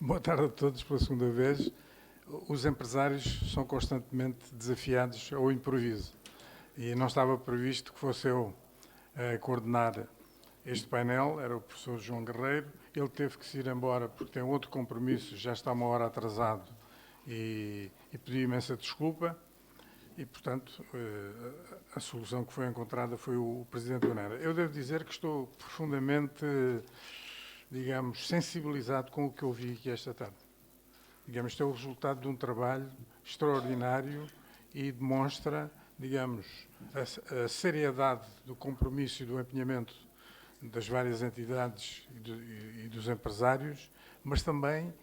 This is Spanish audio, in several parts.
Boa tarde a todos pela segunda vez. Os empresários são constantemente desafiados ao improviso e não estava previsto que fosse eu a coordenar este painel, era o professor João Guerreiro. Ele teve que se ir embora porque tem outro compromisso, já está uma hora atrasado e pediu imensa desculpa. E, portanto, a solução que foi encontrada foi o Presidente Unera. Eu devo dizer que estou profundamente, digamos, sensibilizado com o que eu vi aqui esta tarde. Digamos, isto é o resultado de um trabalho extraordinário e demonstra, digamos, a seriedade do compromisso e do empenhamento das várias entidades e dos empresários, mas também,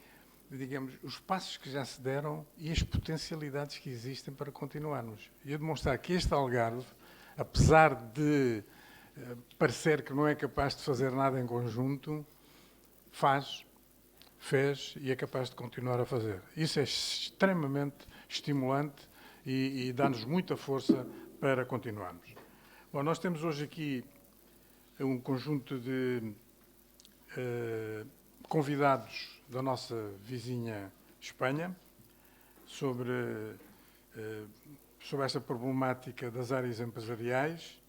digamos, os passos que já se deram e as potencialidades que existem para continuarmos. E a demonstrar que este Algarve, apesar de parecer que não é capaz de fazer nada em conjunto, fez e é capaz de continuar a fazer. Isso é extremamente estimulante e dá-nos muita força para continuarmos. Bom, nós temos hoje aqui um conjunto de convidados da nossa vizinha Espanha sobre esta problemática das áreas empresariais.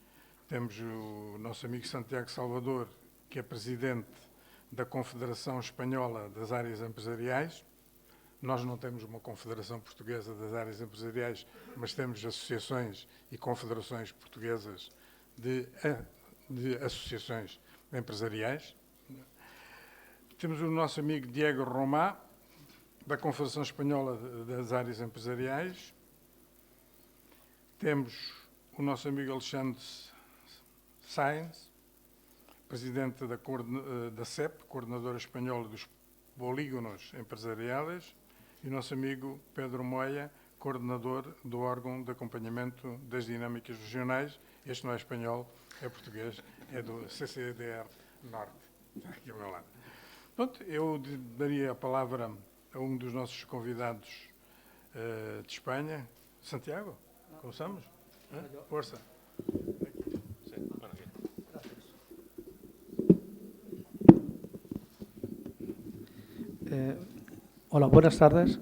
Temos o nosso amigo Santiago Salvador, que é presidente da Confederação Espanhola das Áreas Empresariais. Nós não temos uma Confederação Portuguesa das Áreas Empresariais, mas temos associações e confederações portuguesas de associações empresariais. Temos o nosso amigo Diego Romá, da Confederação Espanhola das Áreas Empresariais. Temos o nosso amigo Alexandre Sáenz, presidente da CEP, Coordenadora Espanhola dos Polígonos Empresariais, e o nosso amigo Pedro Moya, coordenador do órgão de acompanhamento das dinâmicas regionais. Este não é espanhol, é português, é do CCDR Norte, está aqui ao meu lado. Pronto, eu daria a palavra a um dos nossos convidados de Espanha. Santiago, começamos? Força. Hola, buenas tardes.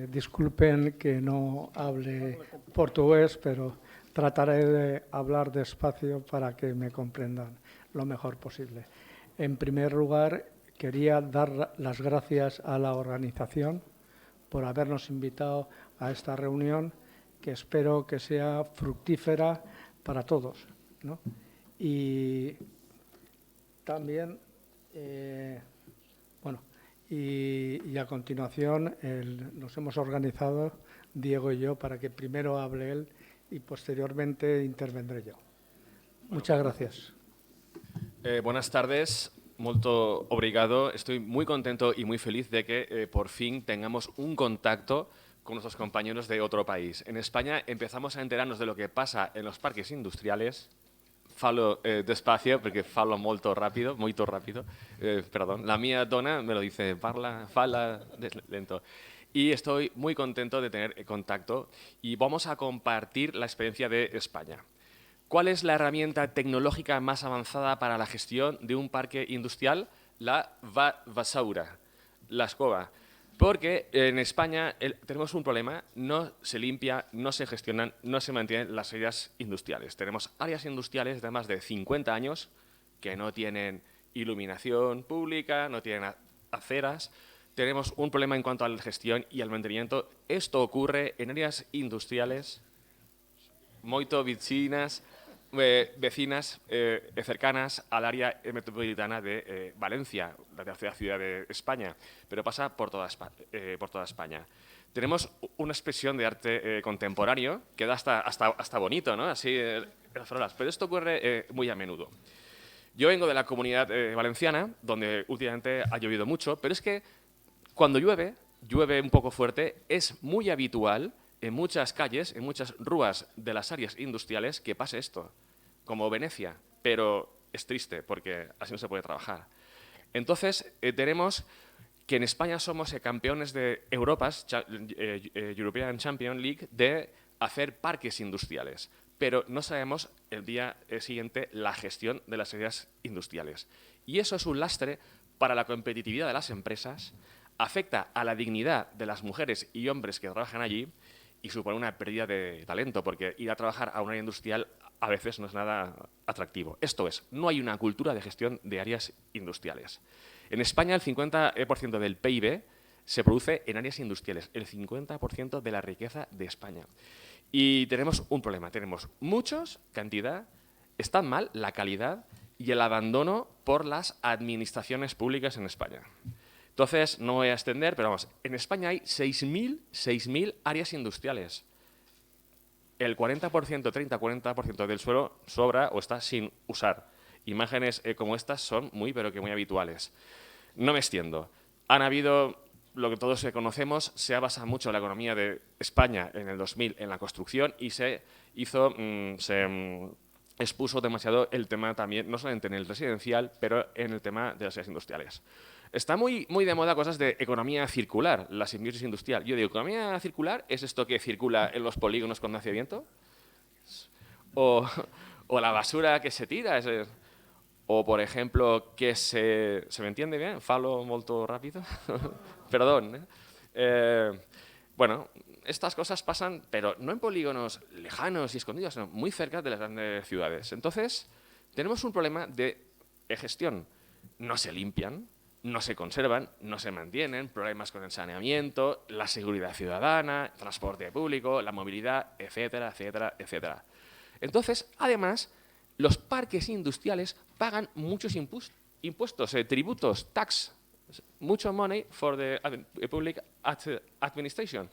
Disculpen que no hable portugués, pero trataré de hablar despacio para que me comprendan lo mejor posible. En primer lugar, quería dar las gracias a la organización por habernos invitado a esta reunión, que espero que sea fructífera para todos, ¿no? Y también, y a continuación nos hemos organizado, Diego y yo, para que primero hable él y posteriormente intervendré yo. Muchas gracias. Buenas tardes, molto obrigado. Estoy muy contento y muy feliz de que por fin tengamos un contacto con nuestros compañeros de otro país. En España empezamos a enterarnos de lo que pasa en los parques industriales. Falo despacio porque falo molto rápido, perdón. La mía dona me lo dice, fala lento. Y estoy muy contento de tener contacto y vamos a compartir la experiencia de España. ¿Cuál es la herramienta tecnológica más avanzada para la gestión de un parque industrial? La vassoura, la escoba. Porque en España tenemos un problema, no se limpia, no se gestionan, no se mantienen las áreas industriales. Tenemos áreas industriales de más de 50 años que no tienen iluminación pública, no tienen aceras. Tenemos un problema en cuanto a la gestión y al mantenimiento. Esto ocurre en áreas industriales moito vecinas cercanas al área metropolitana de Valencia, la tercera ciudad de España, pero pasa por toda España. Tenemos una expresión de arte contemporáneo que da hasta bonito, ¿no? Así, las farolas, pero esto ocurre muy a menudo. Yo vengo de la Comunidad Valenciana, donde últimamente ha llovido mucho, pero es que cuando llueve un poco fuerte, es muy habitual en muchas calles, en muchas rúas de las áreas industriales que pase esto, como Venecia, pero es triste porque así no se puede trabajar. Entonces, tenemos que en España somos campeones de European Champion League de hacer parques industriales, pero no sabemos el día siguiente la gestión de las áreas industriales. Y eso es un lastre para la competitividad de las empresas afecta a la dignidad de las mujeres y hombres que trabajan allí y supone una pérdida de talento, porque ir a trabajar a un área industrial a veces no es nada atractivo. Esto es, no hay una cultura de gestión de áreas industriales. En España, el 50% del PIB se produce en áreas industriales, el 50% de la riqueza de España. Y tenemos un problema, tenemos muchos, cantidad, está mal la calidad y el abandono por las administraciones públicas en España. Entonces, no voy a extender, pero vamos, en España hay 6.000 áreas industriales. El 40%, 30-40% del suelo sobra o está sin usar. Imágenes como estas son muy, pero que muy habituales. No me extiendo. Han habido, lo que todos conocemos, se ha basado mucho la economía de España en el 2000 en la construcción y se expuso demasiado el tema también, no solamente en el residencial, pero en el tema de las áreas industriales. Está muy de moda cosas de economía circular, la simbiosis industrial. Yo digo, ¿economía circular es esto que circula en los polígonos cuando hace viento? ¿O la basura que se tira? O, por ejemplo, que ¿se me entiende bien? Falo molto rápido. Perdón. Bueno, estas cosas pasan, pero no en polígonos lejanos y escondidos, sino muy cerca de las grandes ciudades. Entonces, tenemos un problema de gestión. No se limpian, no se conservan, no se mantienen, problemas con el saneamiento, la seguridad ciudadana, transporte público, la movilidad, etcétera, etcétera, etcétera. Entonces, además, los parques industriales pagan muchos impuestos, tributos, tax, mucho money for the public administration.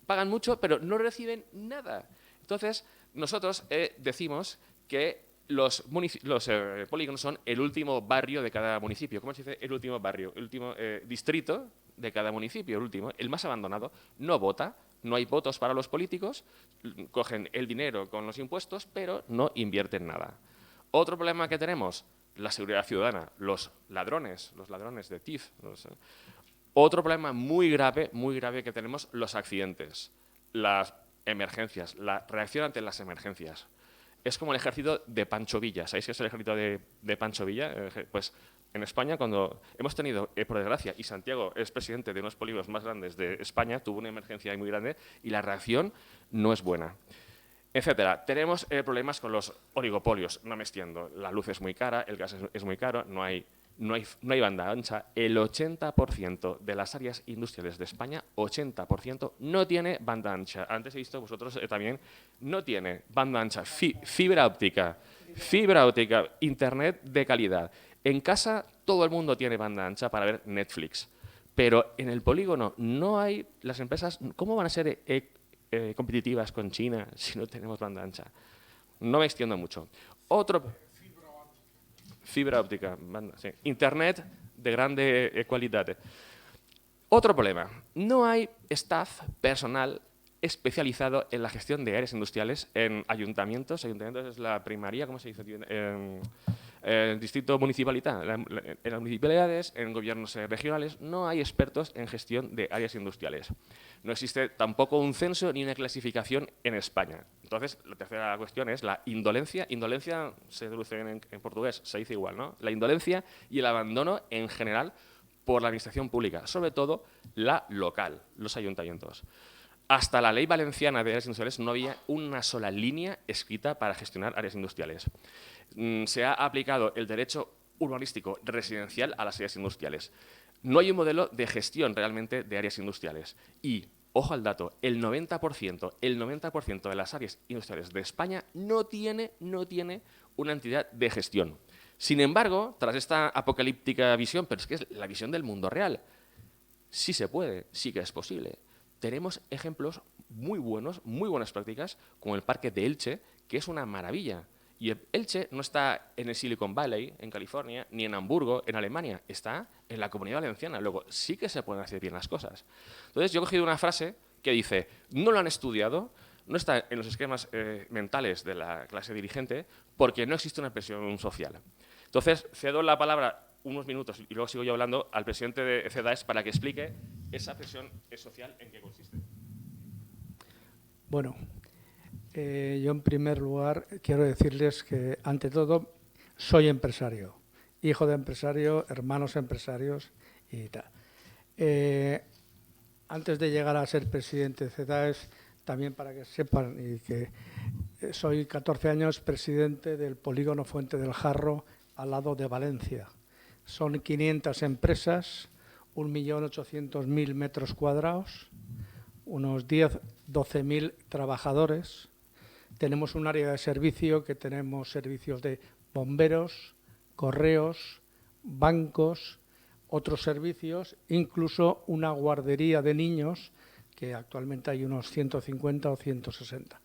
Pagan mucho, pero no reciben nada. Entonces, nosotros decimos que los polígonos son el último barrio de cada municipio. ¿Cómo se dice? El último barrio, el último distrito de cada municipio, el más abandonado. No vota, no hay votos para los políticos, cogen el dinero con los impuestos, pero no invierten nada. Otro problema que tenemos, la seguridad ciudadana, los ladrones de TIF. Otro problema muy grave que tenemos, los accidentes, las emergencias, la reacción ante las emergencias. Es como el ejército de Pancho Villa. ¿Sabéis qué es el ejército de Pancho Villa? Pues en España, cuando hemos tenido, por desgracia, y Santiago es presidente de unos polígonos más grandes de España, tuvo una emergencia muy grande y la reacción no es buena, etcétera. Tenemos problemas con los oligopolios. No me extiendo. La luz es muy cara, el gas es muy caro, no hay banda ancha. El 80% de las áreas industriales de España, 80%, no tiene banda ancha. Antes he visto vosotros también, no tiene banda ancha, fibra óptica, internet de calidad. En casa todo el mundo tiene banda ancha para ver Netflix, pero en el polígono no hay, las empresas, ¿cómo van a ser competitivas con China si no tenemos banda ancha? No me extiendo mucho. Fibra óptica, sí. Internet de grande calidad. Otro problema, no hay staff, personal especializado en la gestión de áreas industriales en ayuntamientos. Ayuntamientos es la primaria, ¿cómo se dice? En distrito municipalidad. En las municipalidades, en gobiernos regionales, no hay expertos en gestión de áreas industriales. No existe tampoco un censo ni una clasificación en España. Entonces, la tercera cuestión es la indolencia. Indolencia se traduce en portugués, se dice igual, ¿no? La indolencia y el abandono en general por la administración pública, sobre todo la local, los ayuntamientos. Hasta la ley valenciana de áreas industriales no había una sola línea escrita para gestionar áreas industriales. Se ha aplicado el derecho urbanístico residencial a las áreas industriales. No hay un modelo de gestión realmente de áreas industriales. Y, ojo al dato, el 90% de las áreas industriales de España no tiene una entidad de gestión. Sin embargo, tras esta apocalíptica visión, pero es que es la visión del mundo real, sí se puede, sí que es posible. Tenemos ejemplos muy buenas prácticas, como el Parque de Elche, que es una maravilla. Y Elche no está en el Silicon Valley, en California, ni en Hamburgo, en Alemania. Está en la Comunidad Valenciana. Luego, sí que se pueden hacer bien las cosas. Entonces, yo he cogido una frase que dice, no lo han estudiado, no está en los esquemas mentales de la clase dirigente, porque no existe una presión social. Entonces, cedo la palabra unos minutos y luego sigo yo hablando al presidente de CEDAES para que explique esa presión social en qué consiste. Bueno, yo en primer lugar quiero decirles que, ante todo, soy empresario, hijo de empresario, hermanos empresarios y tal. Antes de llegar a ser presidente de CEDAES, también para que sepan, y que soy 14 años presidente del polígono Fuente del Jarro, al lado de Valencia. Son 500 empresas, 1.800.000 metros cuadrados, unos 12.000 trabajadores. Tenemos un área de servicio que tenemos servicios de bomberos, correos, bancos, otros servicios, incluso una guardería de niños, que actualmente hay unos 150 o 160.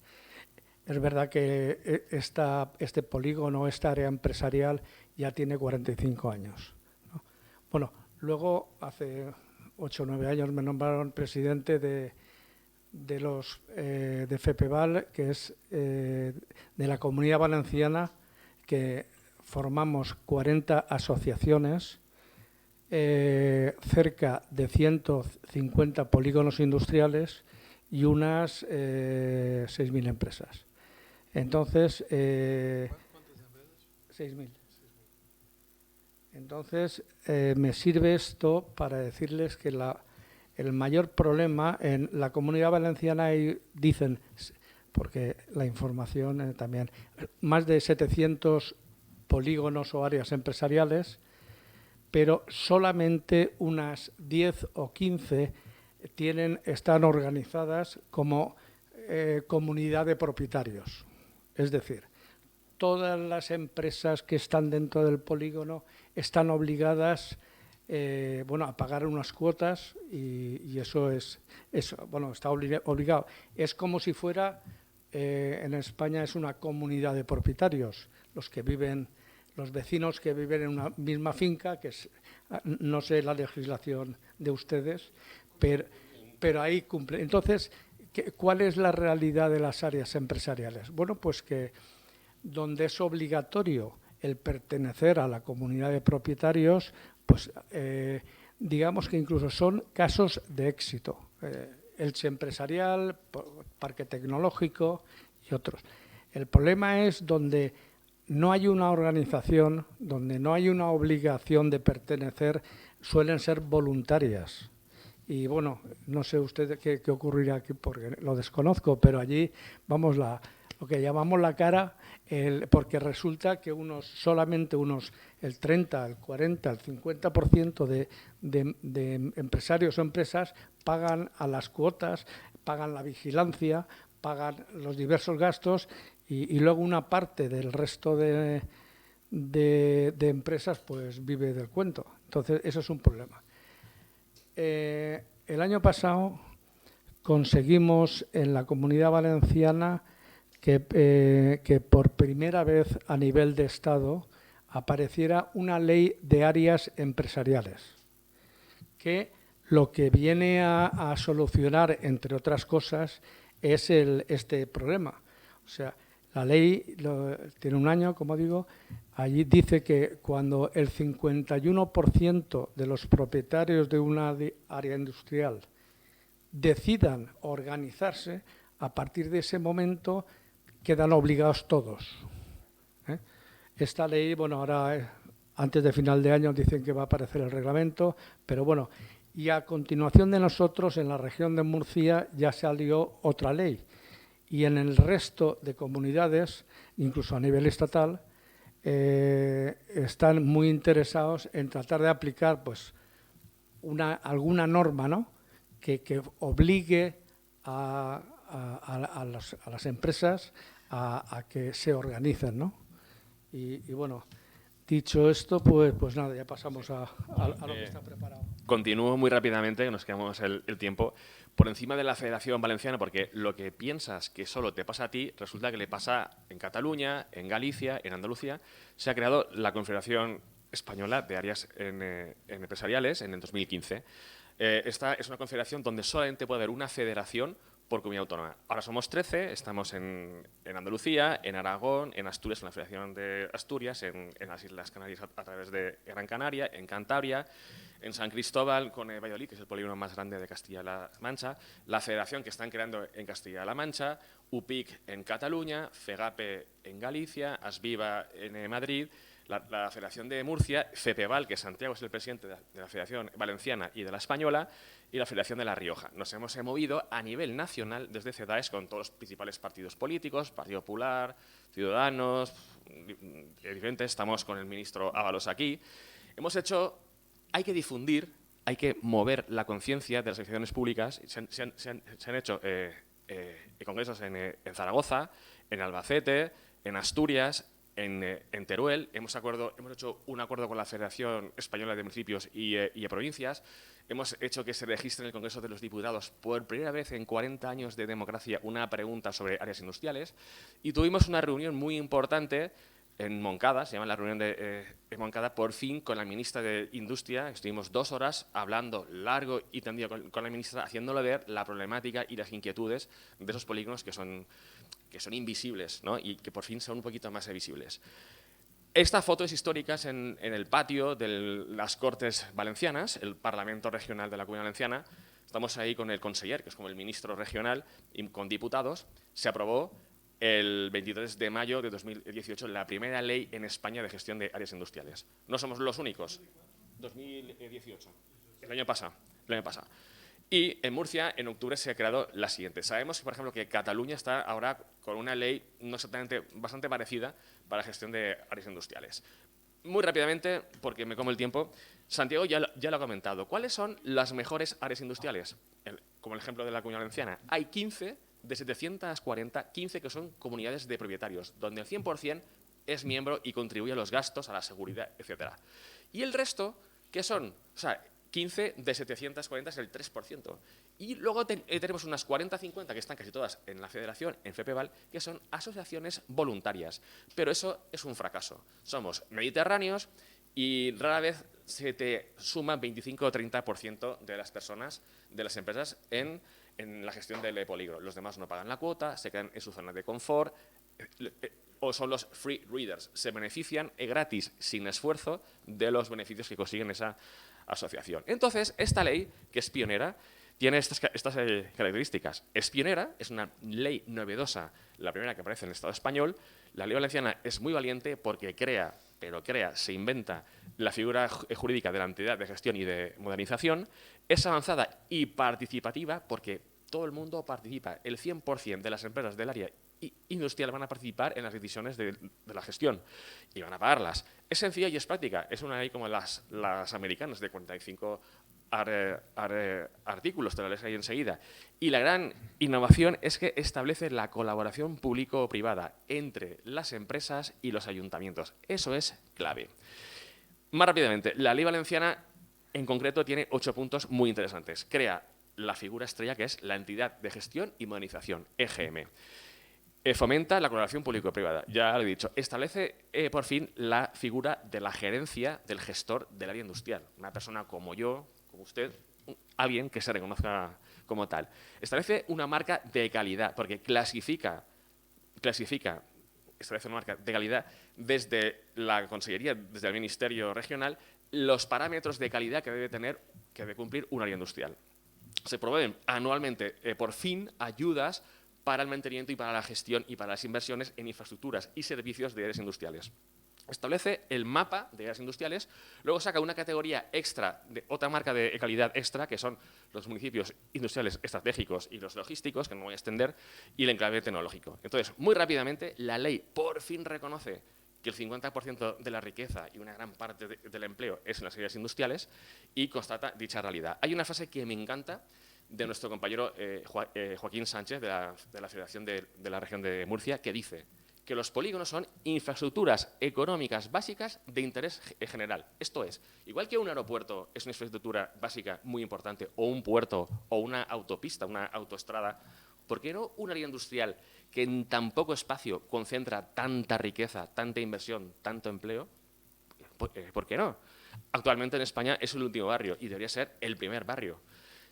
Es verdad que este polígono, esta área empresarial, ya tiene 45 años, ¿no? Bueno, luego, hace 8 o 9 años, me nombraron presidente de FEPEVAL, que es de la Comunidad Valenciana, que formamos 40 asociaciones, cerca de 150 polígonos industriales y unas 6.000 empresas. Entonces, ¿Cuántas empresas? 6.000. Entonces, me sirve esto para decirles que el mayor problema en la Comunidad Valenciana, dicen, porque la información también, más de 700 polígonos o áreas empresariales, pero solamente unas 10 o 15 están organizadas como comunidad de propietarios. Es decir, todas las empresas que están dentro del polígono están obligadas a pagar unas cuotas y eso está obligado. Es como si fuera, en España es una comunidad de propietarios, los vecinos que viven en una misma finca, no sé la legislación de ustedes, pero ahí cumple. Entonces, ¿cuál es la realidad de las áreas empresariales? Bueno, pues que donde es obligatorio el pertenecer a la comunidad de propietarios, pues digamos que incluso son casos de éxito. Elche Empresarial, Parque Tecnológico y otros. El problema es donde no hay una organización, donde no hay una obligación de pertenecer, suelen ser voluntarias. Y bueno, no sé usted qué ocurrirá aquí porque lo desconozco, pero allí, vamos, lo que llamamos la cara, porque resulta que solamente el 30, el 40, el 50% de empresarios o empresas pagan a las cuotas, pagan la vigilancia, pagan los diversos gastos y luego una parte del resto de empresas pues vive del cuento. Entonces, eso es un problema. El año pasado conseguimos en la Comunidad Valenciana que por primera vez a nivel de Estado apareciera una ley de áreas empresariales, que lo que viene a solucionar, entre otras cosas, es este problema. O sea, la ley tiene un año, como digo, allí dice que cuando el 51% de los propietarios de una área industrial decidan organizarse, a partir de ese momento quedan obligados todos. Esta ley, bueno, ahora antes de final de año dicen que va a aparecer el reglamento, pero bueno, y a continuación de nosotros en la región de Murcia ya salió otra ley. Y en el resto de comunidades, incluso a nivel estatal, están muy interesados en tratar de aplicar pues alguna norma, ¿no?, que obligue a las empresas a que se organicen, ¿no? Y bueno, dicho esto, pues nada, ya pasamos a lo que está preparado. Continúo muy rápidamente, que nos quedamos el tiempo. Por encima de la Federación Valenciana, porque lo que piensas que solo te pasa a ti, resulta que le pasa en Cataluña, en Galicia, en Andalucía. Se ha creado la Confederación Española de Áreas Empresariales en el 2015. Esta es una confederación donde solamente puede haber una federación por comunidad autónoma. Ahora somos 13, estamos en Andalucía, en Aragón, en Asturias, en la Federación de Asturias, en las Islas Canarias a través de Gran Canaria, en Cantabria, en San Cristóbal con Valladolid, que es el polígono más grande de Castilla-La Mancha, la federación que están creando en Castilla-La Mancha, UPIC en Cataluña, FEGAPE en Galicia, ASVIVA en Madrid, la Federación de Murcia, FEPEVAL, que Santiago es el presidente de la Federación Valenciana y de la Española, y la Federación de La Rioja. Nos hemos movido a nivel nacional desde CEDAES con todos los principales partidos políticos, Partido Popular, Ciudadanos, diferentes, estamos con el ministro Ábalos aquí. Hay que difundir, hay que mover la conciencia de las instituciones públicas. Se han hecho congresos en Zaragoza, en Albacete, en Asturias, en Teruel. Hemos hecho un acuerdo con la Federación Española de Municipios y de Provincias. Hemos hecho que se registre en el Congreso de los Diputados por primera vez en 40 años de democracia una pregunta sobre áreas industriales. Y tuvimos una reunión muy importante en Moncada, se llama la reunión de Moncada, por fin con la ministra de Industria. Estuvimos 2 horas hablando largo y tendido con la ministra, haciéndole ver la problemática y las inquietudes de esos polígonos que son invisibles, ¿no? Y que por fin son un poquito más visibles. Esta foto es histórica, es en el patio de las Cortes Valencianas, el Parlamento Regional de la Comunidad Valenciana. Estamos ahí con el conseller, que es como el ministro regional, y con diputados. Se aprobó el 23 de mayo de 2018 la primera ley en España de gestión de áreas industriales. No somos los únicos. 2018, el año pasado. Y en Murcia, en octubre, se ha creado la siguiente. Sabemos, por ejemplo, que Cataluña está ahora con una ley bastante parecida para la gestión de áreas industriales. Muy rápidamente, porque me como el tiempo, Santiago ya lo ha comentado. ¿Cuáles son las mejores áreas industriales? Como el ejemplo de la Comunidad Valenciana. Hay 15 de 740, 15 que son comunidades de propietarios, donde el 100% es miembro y contribuye a los gastos, a la seguridad, etc. Y el resto, ¿qué son? O sea, 15 de 740 es el 3%. Y luego tenemos unas 40-50 que están casi todas en la federación, en FEPEVAL, que son asociaciones voluntarias. Pero eso es un fracaso. Somos mediterráneos y rara vez se te suman 25 o 30% de las personas, de las empresas, en la gestión del polígono. Los demás no pagan la cuota, se quedan en su zona de confort, o son los free readers. Se benefician gratis, sin esfuerzo, de los beneficios que consiguen esa asociación. Entonces, esta ley, que es pionera, tiene estas características. Es pionera, es una ley novedosa, la primera que aparece en el Estado español. La ley valenciana es muy valiente porque se inventa la figura jurídica de la entidad de gestión y de modernización. Es avanzada y participativa porque todo el mundo participa. El 100% de las empresas del área industrial van a participar en las decisiones de la gestión y van a pagarlas. Es sencilla y es práctica. Es una ley como las americanas de 45 artículos, te lo lees ahí enseguida. Y la gran innovación es que establece la colaboración público-privada entre las empresas y los ayuntamientos. Eso es clave. Más rápidamente, la ley valenciana en concreto tiene 8 puntos muy interesantes. Crea la figura estrella que es la entidad de gestión y modernización, EGM. Fomenta la colaboración público-privada, ya lo he dicho. Establece, por fin, la figura de la gerencia del gestor del área industrial. Una persona como yo, como usted, alguien que se reconozca como tal. Establece una marca de calidad, porque establece una marca de calidad desde la Consellería, desde el Ministerio Regional, los parámetros de calidad que debe cumplir un área industrial. Se proveen anualmente, por fin, ayudas para el mantenimiento y para la gestión y para las inversiones en infraestructuras y servicios de áreas industriales. Establece el mapa de áreas industriales, luego saca una categoría extra, otra marca de calidad extra, que son los municipios industriales estratégicos y los logísticos, que no voy a extender, y el enclave tecnológico. Entonces, muy rápidamente, la ley por fin reconoce que el 50% de la riqueza y una gran parte del empleo es en las áreas industriales y constata dicha realidad. Hay una frase que me encanta de nuestro compañero Joaquín Sánchez, de la Federación de la Región de Murcia, que dice que los polígonos son infraestructuras económicas básicas de interés general. Esto es, igual que un aeropuerto es una infraestructura básica muy importante, o un puerto, o una autopista, una autoestrada, ¿por qué no un área industrial que en tan poco espacio concentra tanta riqueza, tanta inversión, tanto empleo? ¿Por qué no? Actualmente en España es el último barrio y debería ser el primer barrio.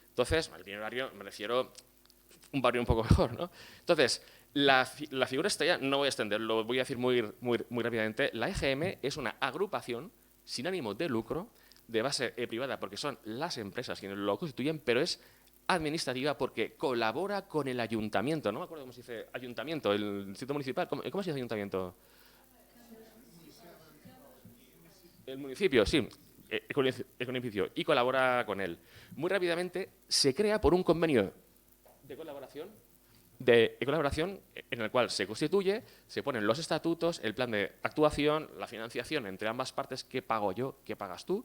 Entonces, el primer barrio me refiero a un barrio un poco mejor, ¿no? Entonces, la figura estrella, no voy a extender, lo voy a decir muy rápidamente. La EGM es una agrupación sin ánimo de lucro, de base privada, porque son las empresas quienes lo constituyen, pero es administrativa porque colabora con el ayuntamiento. No me acuerdo cómo se dice ayuntamiento, el distrito municipal. ¿Cómo se dice ayuntamiento? El municipio, sí, el municipio, y colabora con él. Muy rápidamente se crea por un convenio de colaboración en el cual se constituye, se ponen los estatutos, el plan de actuación, la financiación entre ambas partes, qué pago yo, qué pagas tú,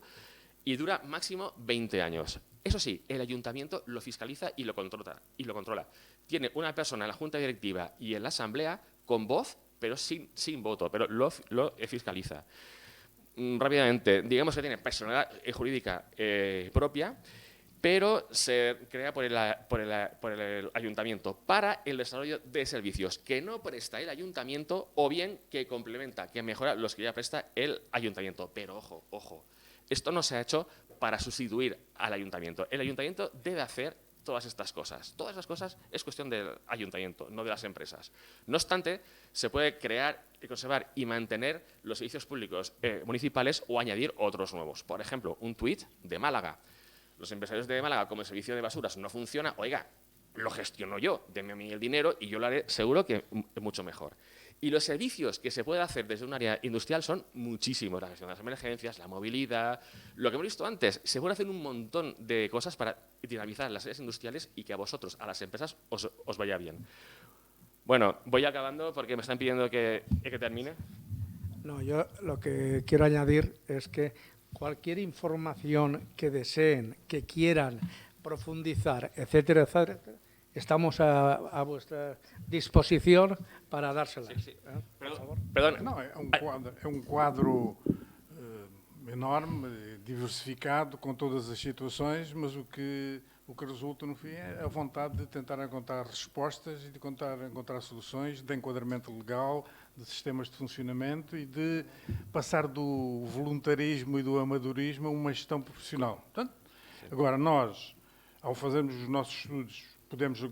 y dura máximo 20 años. Eso sí, el ayuntamiento lo fiscaliza y lo controla. Tiene una persona en la junta directiva y en la asamblea con voz, pero sin voto, pero lo fiscaliza. Rápidamente, digamos que tiene personalidad jurídica propia, pero se crea por el ayuntamiento para el desarrollo de servicios que no presta el ayuntamiento o bien que complementa, que mejora los que ya presta el ayuntamiento. Pero ojo, ojo, esto no se ha hecho para sustituir al ayuntamiento. El ayuntamiento debe hacer todas estas cosas. Todas las cosas es cuestión del ayuntamiento, no de las empresas. No obstante, se puede crear, conservar y mantener los servicios públicos municipales o añadir otros nuevos. Por ejemplo, un tuit de Málaga. Los empresarios de Málaga, como el servicio de basuras no funciona, oiga, lo gestiono yo, denme a mí el dinero y yo lo haré seguro que mucho mejor. Y los servicios que se puede hacer desde un área industrial son muchísimos. La gestión de las emergencias, la movilidad, lo que hemos visto antes. Se puede hacer un montón de cosas para dinamizar las áreas industriales y que a vosotros, a las empresas, os vaya bien. Bueno, voy acabando porque me están pidiendo que termine. No, yo lo que quiero añadir es que cualquier información que deseen, que quieran profundizar, etcétera, etcétera, estamos a vuestra disposición para dársela. Sí. Por favor. Perdón. Não, é um quadro enorme, diversificado, com todas as situações, mas o que resulta, no fim, é a vontade de tentar encontrar respostas e de encontrar soluções de enquadramento legal, de sistemas de funcionamento e de passar do voluntarismo e do amadorismo a uma gestão profissional. Portanto, agora, nós, ao fazermos os nossos estudos, podemos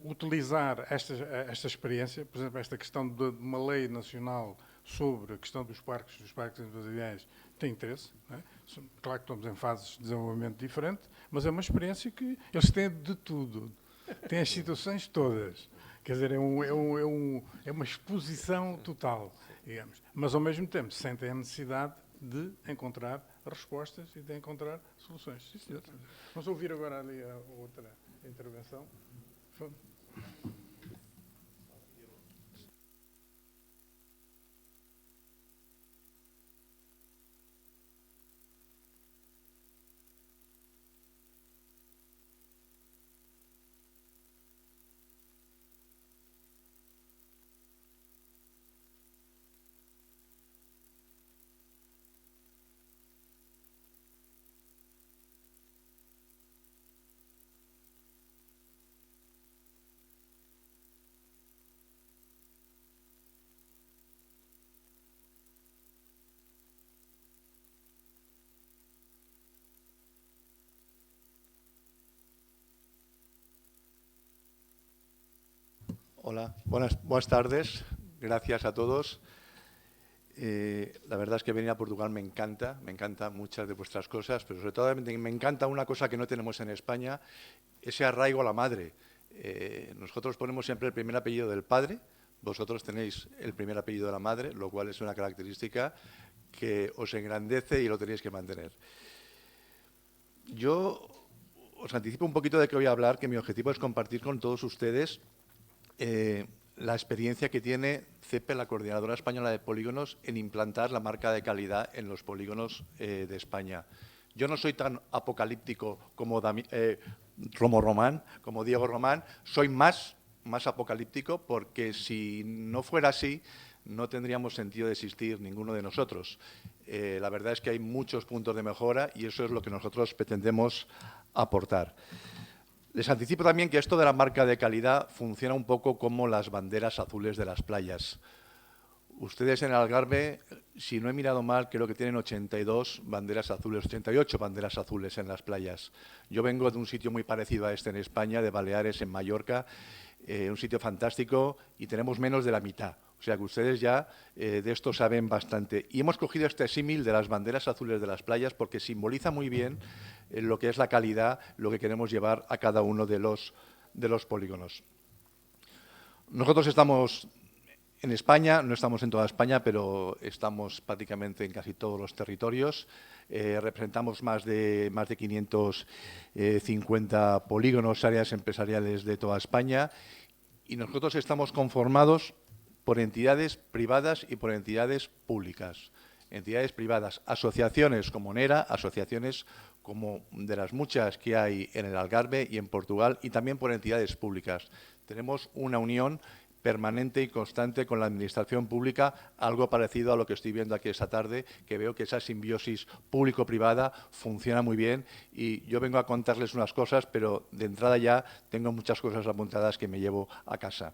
utilizar esta experiência, por exemplo, esta questão de uma lei nacional sobre a questão dos parques empresariais tem interesse. Não é? Claro que estamos em fases de desenvolvimento diferente, mas é uma experiência que eles têm de tudo, têm as situações todas. Quer dizer, é uma exposição total, digamos. Mas, ao mesmo tempo, sentem a necessidade de encontrar respostas e de encontrar soluções. Sim, senhor. Vamos ouvir agora ali a outra intervenção. Hola, buenas tardes. Gracias a todos. La verdad es que venir a Portugal me encanta muchas de vuestras cosas, pero sobre todo me encanta una cosa que no tenemos en España, ese arraigo a la madre. Nosotros ponemos siempre el primer apellido del padre, vosotros tenéis el primer apellido de la madre, lo cual es una característica que os engrandece y lo tenéis que mantener. Yo os anticipo un poquito de qué voy a hablar, que mi objetivo es compartir con todos ustedes la experiencia que tiene CEPE, la Coordinadora Española de Polígonos, en implantar la marca de calidad en los polígonos de España. Yo no soy tan apocalíptico como Diego Román, soy más apocalíptico porque si no fuera así no tendríamos sentido de existir ninguno de nosotros. La verdad es que hay muchos puntos de mejora y eso es lo que nosotros pretendemos aportar. Les anticipo también que esto de la marca de calidad funciona un poco como las banderas azules de las playas. Ustedes en el Algarve, si no he mirado mal, creo que tienen 82 banderas azules, 88 banderas azules en las playas. Yo vengo de un sitio muy parecido a este en España, de Baleares, en Mallorca, un sitio fantástico y tenemos menos de la mitad. O sea que ustedes ya de esto saben bastante. Y hemos cogido este símil de las banderas azules de las playas porque simboliza muy bien lo que es la calidad, lo que queremos llevar a cada uno de los polígonos. Nosotros estamos En España, no estamos en toda España, pero estamos prácticamente en casi todos los territorios. Representamos más de 550 polígonos, áreas empresariales de toda España, y nosotros estamos conformados por entidades privadas y por entidades públicas. Entidades privadas, asociaciones como NERA, asociaciones como de las muchas que hay en el Algarve y en Portugal, y también por entidades públicas. Tenemos una unión permanente y constante con la administración pública, algo parecido a lo que estoy viendo aquí esta tarde, que veo que esa simbiosis público-privada funciona muy bien, y yo vengo a contarles unas cosas, pero de entrada ya tengo muchas cosas apuntadas que me llevo a casa.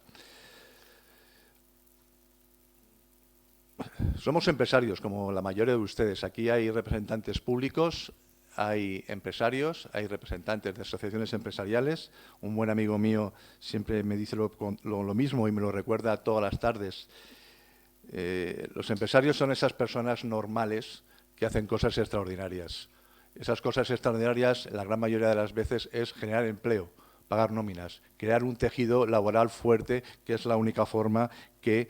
Somos empresarios, como la mayoría de ustedes. Aquí hay representantes públicos, hay empresarios, hay representantes de asociaciones empresariales. Un buen amigo mío siempre me dice lo mismo y me lo recuerda todas las tardes. Los empresarios son esas personas normales que hacen cosas extraordinarias. Esas cosas extraordinarias, la gran mayoría de las veces, es generar empleo, pagar nóminas, crear un tejido laboral fuerte, que es la única forma que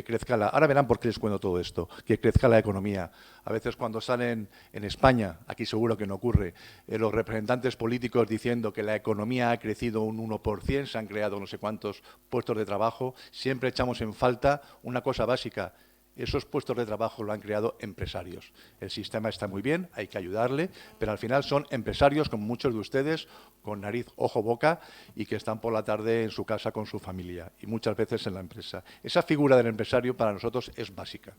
crezca la... Ahora verán por qué les cuento todo esto, que crezca la economía. A veces cuando salen en España, aquí seguro que no ocurre, los representantes políticos diciendo que la economía ha crecido un 1%, se han creado no sé cuántos puestos de trabajo, siempre echamos en falta una cosa básica. Esos puestos de trabajo lo han creado empresarios. El sistema está muy bien, hay que ayudarle, pero al final son empresarios, como muchos de ustedes, con nariz, ojo, boca, y que están por la tarde en su casa con su familia, y muchas veces en la empresa. Esa figura del empresario para nosotros es básica.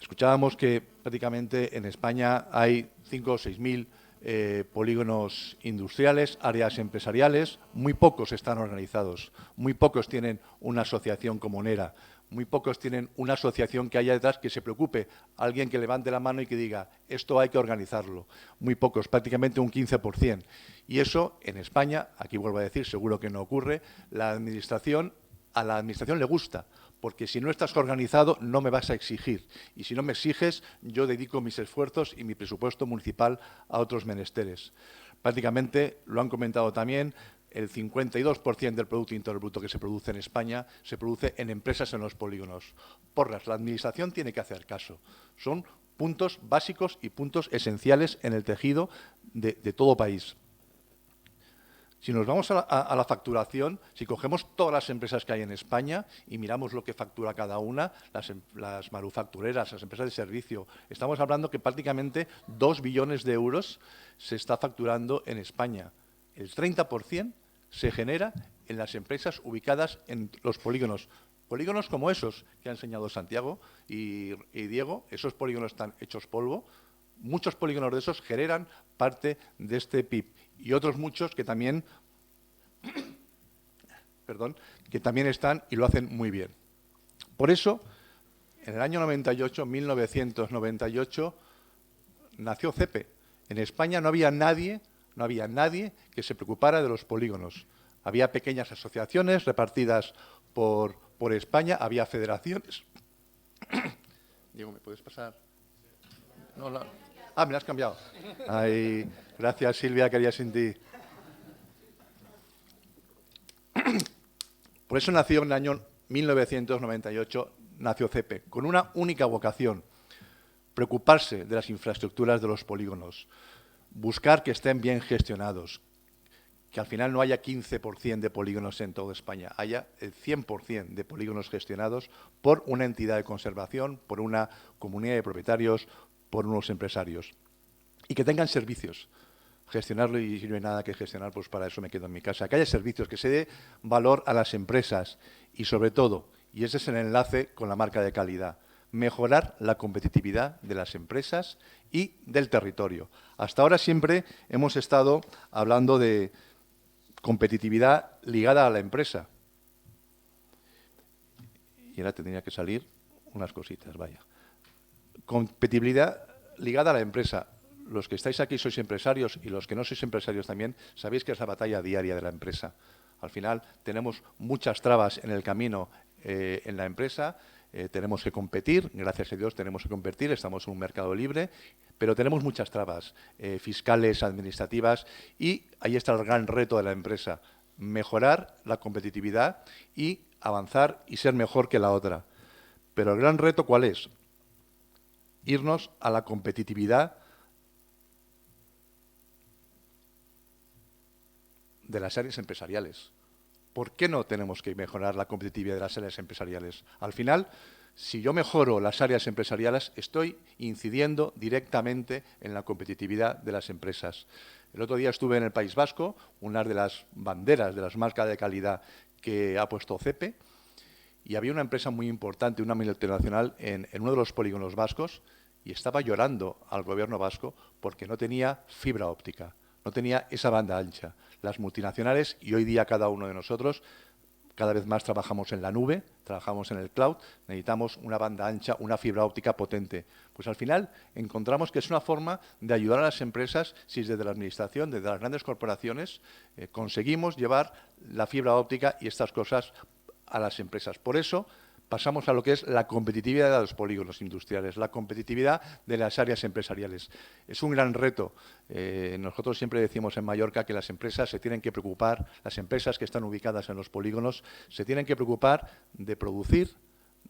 Escuchábamos que prácticamente en España hay 5 o 6.000 polígonos industriales, áreas empresariales. Muy pocos están organizados, muy pocos tienen una asociación como NERA, muy pocos tienen una asociación que haya detrás que se preocupe, alguien que levante la mano y que diga, esto hay que organizarlo. Muy pocos, prácticamente un 15%. Y eso, en España, aquí vuelvo a decir, seguro que no ocurre, a la administración le gusta, porque si no estás organizado no me vas a exigir, y si no me exiges yo dedico mis esfuerzos y mi presupuesto municipal a otros menesteres. Prácticamente, lo han comentado también, el 52% del Producto Interior Bruto que se produce en España se produce en empresas en los polígonos. Porras, la Administración tiene que hacer caso. Son puntos básicos y puntos esenciales en el tejido de todo país. Si nos vamos a la facturación, si cogemos todas las empresas que hay en España y miramos lo que factura cada una, las manufactureras, las empresas de servicio, estamos hablando que prácticamente 2 billones de euros se está facturando en España. El 30% se genera en las empresas ubicadas en los polígonos. Polígonos como esos que ha enseñado Santiago y Diego, esos polígonos están hechos polvo. Muchos polígonos de esos generan parte de este PIB y otros muchos que también, están y lo hacen muy bien. Por eso, en el año 1998, nació CEPE. En España no había nadie que se preocupara de los polígonos. Había pequeñas asociaciones repartidas por España, había federaciones. Diego, ¿me puedes pasar? No, me la has cambiado. Ay, gracias, Silvia, quería sin ti. Por eso nació en el año 1998, nació CEPE, con una única vocación, preocuparse de las infraestructuras de los polígonos, buscar que estén bien gestionados, que al final no haya 15% de polígonos en toda España, haya el 100% de polígonos gestionados por una entidad de conservación, por una comunidad de propietarios, por unos empresarios. Y que tengan servicios. Gestionarlo, y si no hay nada que gestionar, pues para eso me quedo en mi casa. Que haya servicios, que se dé valor a las empresas y, sobre todo, y ese es el enlace con la marca de calidad, mejorar la competitividad de las empresas y del territorio. Hasta ahora siempre hemos estado hablando de competitividad ligada a la empresa. Y ahora tendría que salir unas cositas, vaya. Competitividad ligada a la empresa. Los que estáis aquí sois empresarios y los que no sois empresarios también, sabéis que es la batalla diaria de la empresa. Al final tenemos muchas trabas en el camino en la empresa, tenemos que competir, gracias a Dios tenemos que competir, estamos en un mercado libre, pero tenemos muchas trabas fiscales, administrativas, y ahí está el gran reto de la empresa, mejorar la competitividad y avanzar y ser mejor que la otra. Pero el gran reto, ¿cuál es? Irnos a la competitividad de las áreas empresariales. ¿Por qué no tenemos que mejorar la competitividad de las áreas empresariales? Al final, si yo mejoro las áreas empresariales, estoy incidiendo directamente en la competitividad de las empresas. El otro día estuve en el País Vasco, una de las banderas de las marcas de calidad que ha puesto CEPE, y había una empresa muy importante, una multinacional, en uno de los polígonos vascos, y estaba llorando al gobierno vasco porque no tenía fibra óptica, no tenía esa banda ancha. Las multinacionales, y hoy día cada uno de nosotros, cada vez más trabajamos en la nube, trabajamos en el cloud, necesitamos una banda ancha, una fibra óptica potente. Pues al final encontramos que es una forma de ayudar a las empresas, si desde la administración, desde las grandes corporaciones, conseguimos llevar la fibra óptica y estas cosas a las empresas. Por eso pasamos a lo que es la competitividad de los polígonos industriales, la competitividad de las áreas empresariales. Es un gran reto. Nosotros siempre decimos en Mallorca que las empresas se tienen que preocupar, las empresas que están ubicadas en los polígonos, se tienen que preocupar de producir,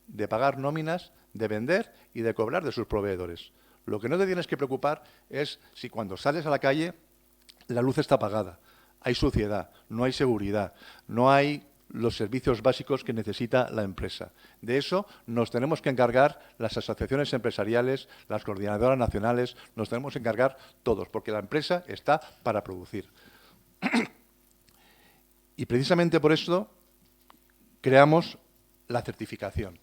de pagar nóminas, de vender y de cobrar de sus proveedores. Lo que no te tienes que preocupar es si cuando sales a la calle la luz está apagada, hay suciedad, no hay seguridad, no hay los servicios básicos que necesita la empresa. De eso nos tenemos que encargar las asociaciones empresariales, las coordinadoras nacionales, nos tenemos que encargar todos, porque la empresa está para producir. Y precisamente por eso creamos la certificación.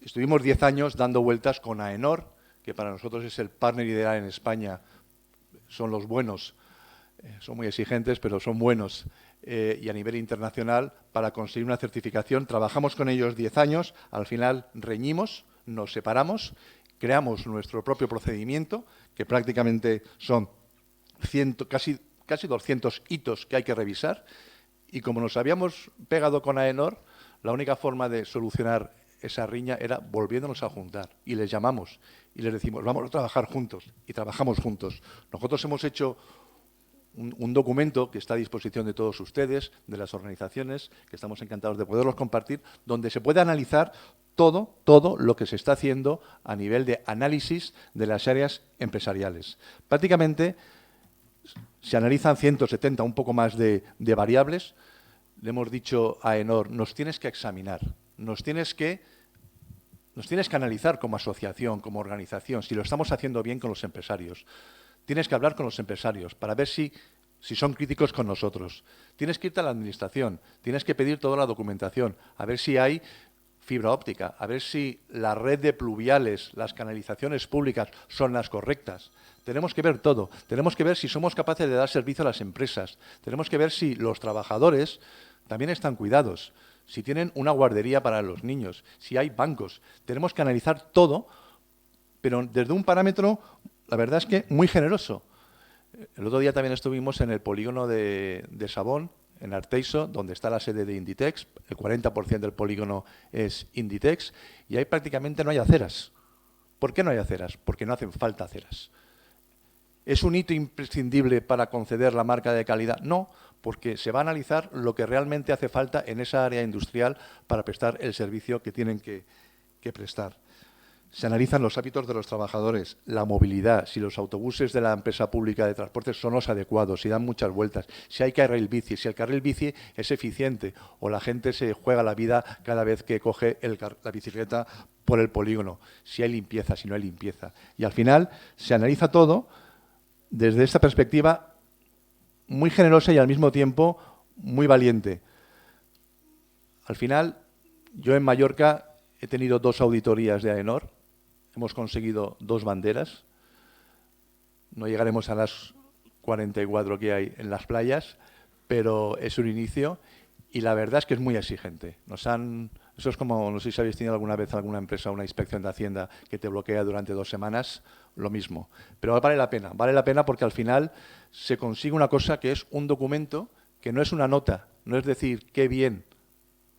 Estuvimos 10 años dando vueltas con AENOR, que para nosotros es el partner ideal en España, son los buenos, son muy exigentes, pero son buenos. Y a nivel internacional, para conseguir una certificación, trabajamos con ellos 10 años, al final reñimos, nos separamos, creamos nuestro propio procedimiento, que prácticamente son casi 200 hitos que hay que revisar, y como nos habíamos pegado con AENOR, la única forma de solucionar esa riña era volviéndonos a juntar, y les llamamos y les decimos, vamos a trabajar juntos, y trabajamos juntos. Nosotros hemos hecho un documento que está a disposición de todos ustedes, de las organizaciones, que estamos encantados de poderlos compartir, donde se puede analizar todo lo que se está haciendo a nivel de análisis de las áreas empresariales. Prácticamente se analizan 170, un poco más de variables. Le hemos dicho a AENOR, nos tienes que examinar, nos tienes que analizar como asociación, como organización, si lo estamos haciendo bien con los empresarios. Tienes que hablar con los empresarios para ver si son críticos con nosotros. Tienes que irte a la administración, tienes que pedir toda la documentación, a ver si hay fibra óptica, a ver si la red de pluviales, las canalizaciones públicas son las correctas. Tenemos que ver todo, tenemos que ver si somos capaces de dar servicio a las empresas, tenemos que ver si los trabajadores también están cuidados, si tienen una guardería para los niños, si hay bancos. Tenemos que analizar todo, pero desde un parámetro, la verdad es que muy generoso. El otro día también estuvimos en el polígono de Sabón, en Arteiso, donde está la sede de Inditex. El 40% del polígono es Inditex y ahí prácticamente no hay aceras. ¿Por qué no hay aceras? Porque no hacen falta aceras. ¿Es un hito imprescindible para conceder la marca de calidad? No, porque se va a analizar lo que realmente hace falta en esa área industrial para prestar el servicio que tienen que prestar. Se analizan los hábitos de los trabajadores, la movilidad, si los autobuses de la empresa pública de transportes son los adecuados, si dan muchas vueltas, si hay carril bici, si el carril bici es eficiente o la gente se juega la vida cada vez que coge la bicicleta por el polígono, si hay limpieza, si no hay limpieza. Y al final se analiza todo desde esta perspectiva muy generosa y al mismo tiempo muy valiente. Al final, yo en Mallorca he tenido 2 auditorías de AENOR. Hemos conseguido 2 banderas. No llegaremos a las 44 que hay en las playas, pero es un inicio y la verdad es que es muy exigente. Eso es como, no sé si habéis tenido alguna vez alguna empresa, una inspección de Hacienda que te bloquea durante 2 semanas, lo mismo. Pero vale la pena porque al final se consigue una cosa que es un documento que no es una nota, no es decir, qué bien.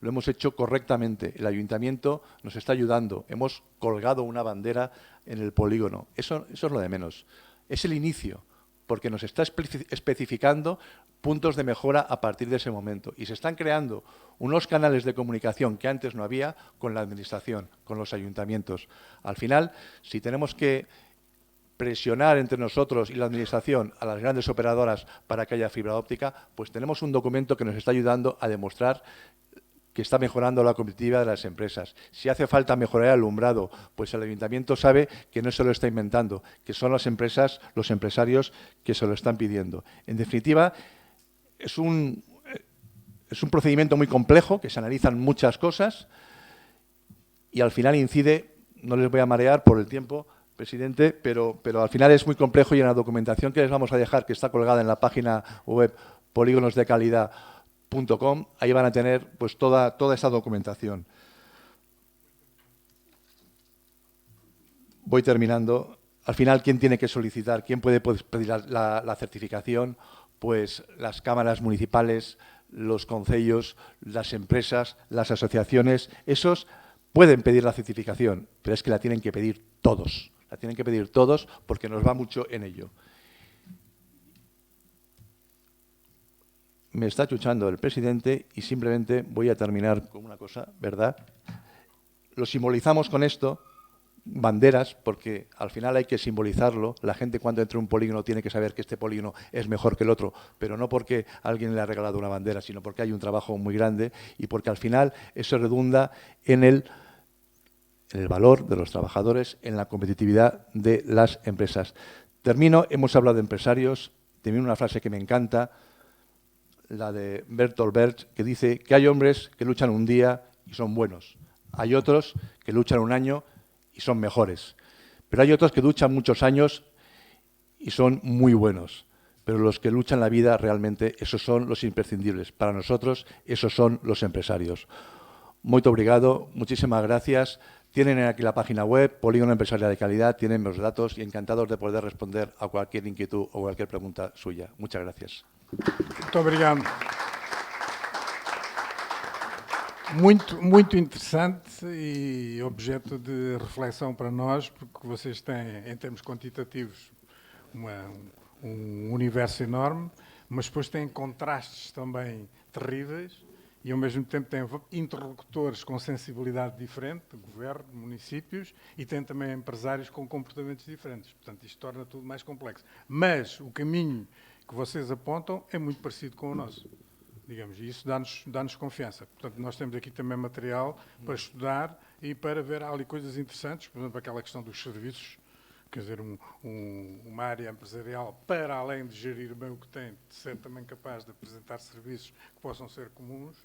Lo hemos hecho correctamente. El ayuntamiento nos está ayudando. Hemos colgado una bandera en el polígono. Eso es lo de menos. Es el inicio. porque nos está especificando puntos de mejora a partir de ese momento. Y se están creando unos canales de comunicación que antes no había con la Administración, con los ayuntamientos. Al final, si tenemos que presionar entre nosotros y la Administración a las grandes operadoras para que haya fibra óptica, pues tenemos un documento que nos está ayudando a demostrar que está mejorando la competitividad de las empresas. Si hace falta mejorar el alumbrado, pues el ayuntamiento sabe que no se lo está inventando, que son las empresas, los empresarios que se lo están pidiendo. En definitiva, es un procedimiento muy complejo, que se analizan muchas cosas y al final incide, no les voy a marear por el tiempo, presidente, pero al final es muy complejo y en la documentación que les vamos a dejar, que está colgada en la página web polígonosdecalidad.com, ahí van a tener pues toda esa documentación. Voy terminando. Al final, ¿quién tiene que solicitar? ¿Quién puede pedir la certificación? Pues las cámaras municipales, los concellos, las empresas, las asociaciones. Esos pueden pedir la certificación, pero es que la tienen que pedir todos. La tienen que pedir todos porque nos va mucho en ello. Me está chuchando el presidente y simplemente voy a terminar con una cosa, ¿verdad? Lo simbolizamos con esto, banderas, porque al final hay que simbolizarlo. La gente cuando entra a un polígono tiene que saber que este polígono es mejor que el otro, pero no porque alguien le ha regalado una bandera, sino porque hay un trabajo muy grande y porque al final eso redunda en el valor de los trabajadores, en la competitividad de las empresas. Termino, hemos hablado de empresarios, termino una frase que me encanta, la de Bertolt Brecht, que dice que hay hombres que luchan un día y son buenos, hay otros que luchan un año y son mejores, pero hay otros que luchan muchos años y son muy buenos, pero los que luchan la vida realmente, esos son los imprescindibles. Para nosotros, esos son los empresarios. Muy obrigado, muchísimas gracias. Tienen aquí la página web, Polígono Empresarial de Calidad, tienen los datos y encantados de poder responder a cualquier inquietud o cualquier pregunta suya. Muchas gracias. Muito obrigado. Muito interessante e objeto de reflexão para nós, porque vocês têm, em termos quantitativos, um universo enorme, mas depois têm contrastes também terríveis e, ao mesmo tempo, têm interlocutores com sensibilidade diferente, governo, municípios, e têm também empresários com comportamentos diferentes. Portanto, isto torna tudo mais complexo. Mas o caminho que vocês apontam é muito parecido com o nosso, digamos, e isso dá-nos confiança. Portanto, nós temos aqui também material para estudar e para ver ali coisas interessantes, por exemplo, aquela questão dos serviços, quer dizer, uma área empresarial, para além de gerir bem o que tem, de ser também capaz de apresentar serviços que possam ser comuns,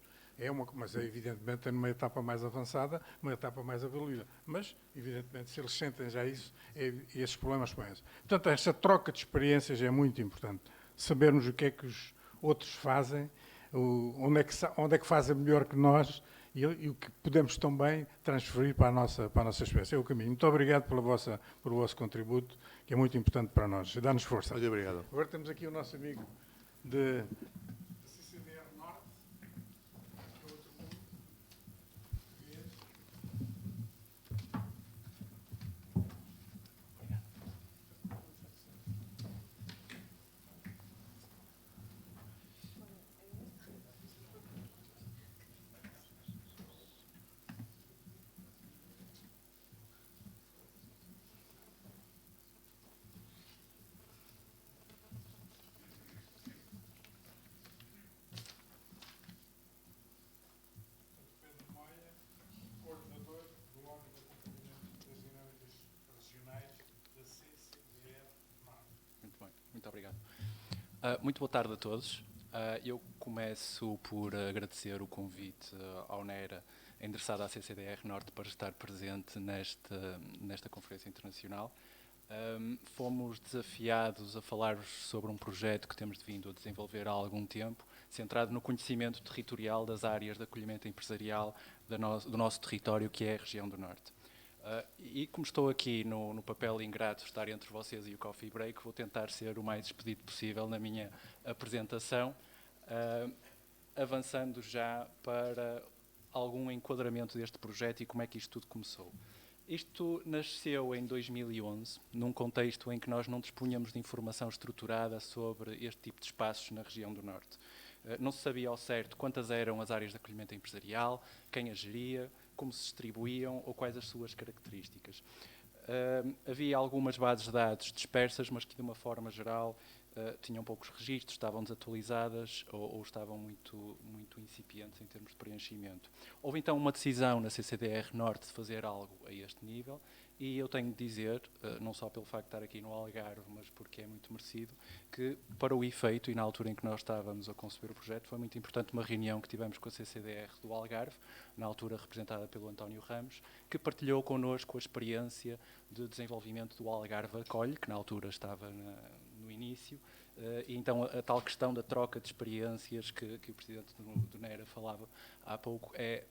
mas é evidentemente numa etapa mais avançada, uma etapa mais evoluída. Mas, evidentemente, se eles sentem já isso, esses problemas põem-se. Portanto, esta troca de experiências é muito importante. Sabermos o que é que os outros fazem, onde é que fazem melhor que nós e o que podemos também transferir para a nossa experiência. É o caminho. Muito obrigado pelo vosso contributo, que é muito importante para nós. Dá-nos força. Muito obrigado. Agora temos aqui o nosso amigo de CCDR Norte. Muito obrigado. Muito boa tarde a todos. Eu começo por agradecer o convite ao NERA, endereçado à CCDR Norte, para estar presente nesta conferência internacional. Fomos desafiados a falar-vos sobre um projeto que temos vindo a desenvolver há algum tempo, centrado no conhecimento territorial das áreas de acolhimento empresarial do nosso território, que é a região do Norte. E como estou aqui no papel ingrato de estar entre vocês e o Coffee Break, vou tentar ser o mais expedito possível na minha apresentação, avançando já para algum enquadramento deste projeto e como é que isto tudo começou. Isto nasceu em 2011, num contexto em que nós não dispunhamos de informação estruturada sobre este tipo de espaços na região do Norte. Não se sabia ao certo quantas eram as áreas de acolhimento empresarial, quem as geria, como se distribuíam ou quais as suas características. Havia algumas bases de dados dispersas, mas que de uma forma geral tinham poucos registros, estavam desatualizadas ou estavam muito incipientes em termos de preenchimento. Houve então uma decisão na CCDR Norte de fazer algo a este nível e eu tenho de dizer, não só pelo facto de estar aqui no Algarve, mas porque é muito merecido, que para o efeito e na altura em que nós estávamos a conceber o projeto foi muito importante uma reunião que tivemos com a CCDR do Algarve, na altura representada pelo António Ramos, que partilhou connosco a experiência de desenvolvimento do Algarve Acolhe, que na altura estava no início, e então a tal questão da troca de experiências que o Presidente do NERA falava há pouco é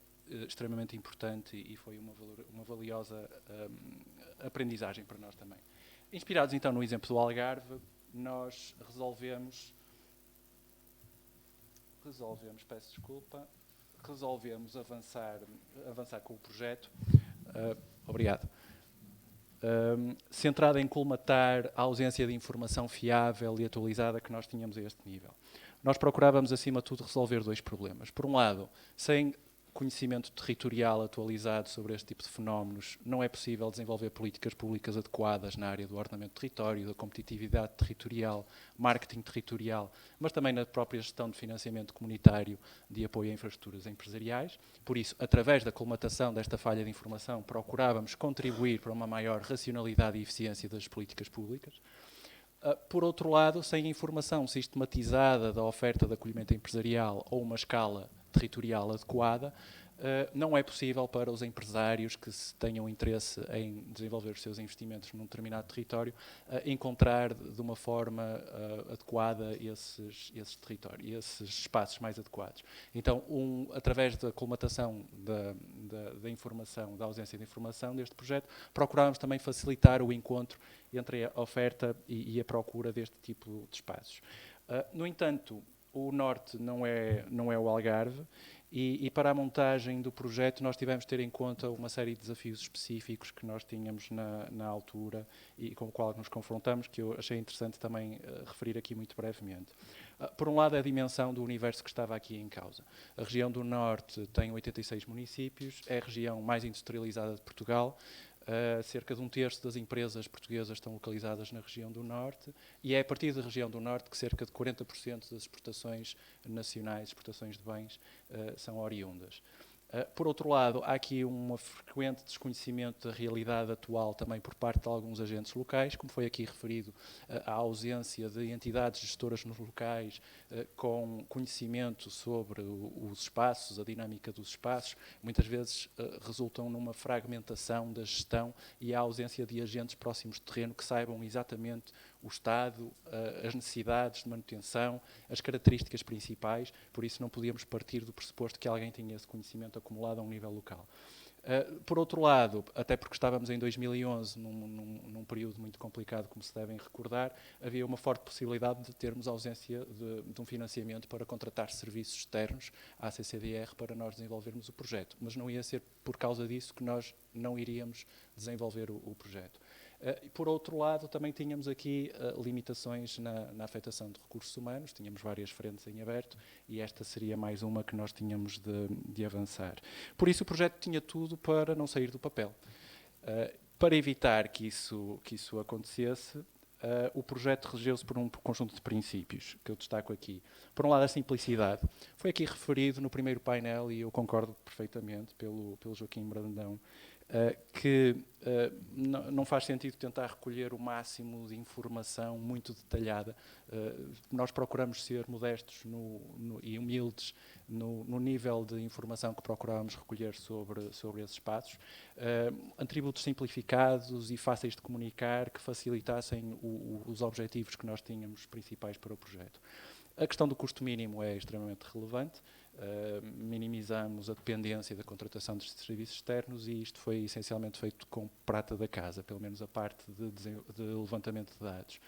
extremamente importante e foi uma valiosa aprendizagem para nós também. Inspirados então no exemplo do Algarve, nós resolvemos, peço desculpa, avançar com o projeto. Obrigado. Centrado em colmatar a ausência de informação fiável e atualizada que nós tínhamos a este nível. Nós procurávamos, acima de tudo, resolver dois problemas. Por um lado, sem conhecimento territorial atualizado sobre este tipo de fenómenos, não é possível desenvolver políticas públicas adequadas na área do ordenamento do território, da competitividade territorial, marketing territorial, mas também na própria gestão de financiamento comunitário de apoio a infraestruturas empresariais. Por isso, através da colmatação desta falha de informação, procurávamos contribuir para uma maior racionalidade e eficiência das políticas públicas. Por outro lado, sem informação sistematizada da oferta de acolhimento empresarial ou uma escala territorial adequada, não é possível para os empresários que tenham interesse em desenvolver os seus investimentos num determinado território encontrar de uma forma adequada esses territórios, esses espaços mais adequados. Então, através da colmatação da informação, da ausência de informação deste projeto, procurávamos também facilitar o encontro entre a oferta e a procura deste tipo de espaços. No entanto, o Norte não é o Algarve e para a montagem do projeto nós tivemos de ter em conta uma série de desafios específicos que nós tínhamos na altura e com o qual nos confrontamos, que eu achei interessante também referir aqui muito brevemente. Por um lado, a dimensão do universo que estava aqui em causa. A região do Norte tem 86 municípios, é a região mais industrializada de Portugal. Cerca de 1/3 das empresas portuguesas estão localizadas na região do Norte e é a partir da região do Norte que cerca de 40% das exportações nacionais, exportações de bens, são oriundas. Por outro lado, há aqui um frequente desconhecimento da realidade atual também por parte de alguns agentes locais, como foi aqui referido, a ausência de entidades gestoras nos locais com conhecimento sobre os espaços, a dinâmica dos espaços, muitas vezes resultam numa fragmentação da gestão e a ausência de agentes próximos do terreno que saibam exatamente o estado, as necessidades de manutenção, as características principais, por isso não podíamos partir do pressuposto que alguém tinha esse conhecimento acumulado a um nível local. Por outro lado, até porque estávamos em 2011, num período muito complicado, como se devem recordar, havia uma forte possibilidade de termos ausência de um financiamento para contratar serviços externos à CCDR para nós desenvolvermos o projeto. Mas não ia ser por causa disso que nós não iríamos desenvolver o projeto. Por outro lado, também tínhamos aqui limitações na afetação de recursos humanos, tínhamos várias frentes em aberto e esta seria mais uma que nós tínhamos de avançar. Por isso o projeto tinha tudo para não sair do papel. Para evitar que isso acontecesse, o projeto regeu-se por um conjunto de princípios que eu destaco aqui. Por um lado, a simplicidade. Foi aqui referido no primeiro painel e eu concordo perfeitamente pelo Joaquim Brandão, que não faz sentido tentar recolher o máximo de informação muito detalhada. Nós procuramos ser modestos e humildes no nível de informação que procuramos recolher sobre esses espaços. Atributos simplificados e fáceis de comunicar que facilitassem os objetivos que nós tínhamos principais para o projeto. A questão do custo mínimo é extremamente relevante. minimizamos a dependência da contratação de serviços externos e isto foi essencialmente feito com prata da casa, pelo menos a parte de levantamento de dados.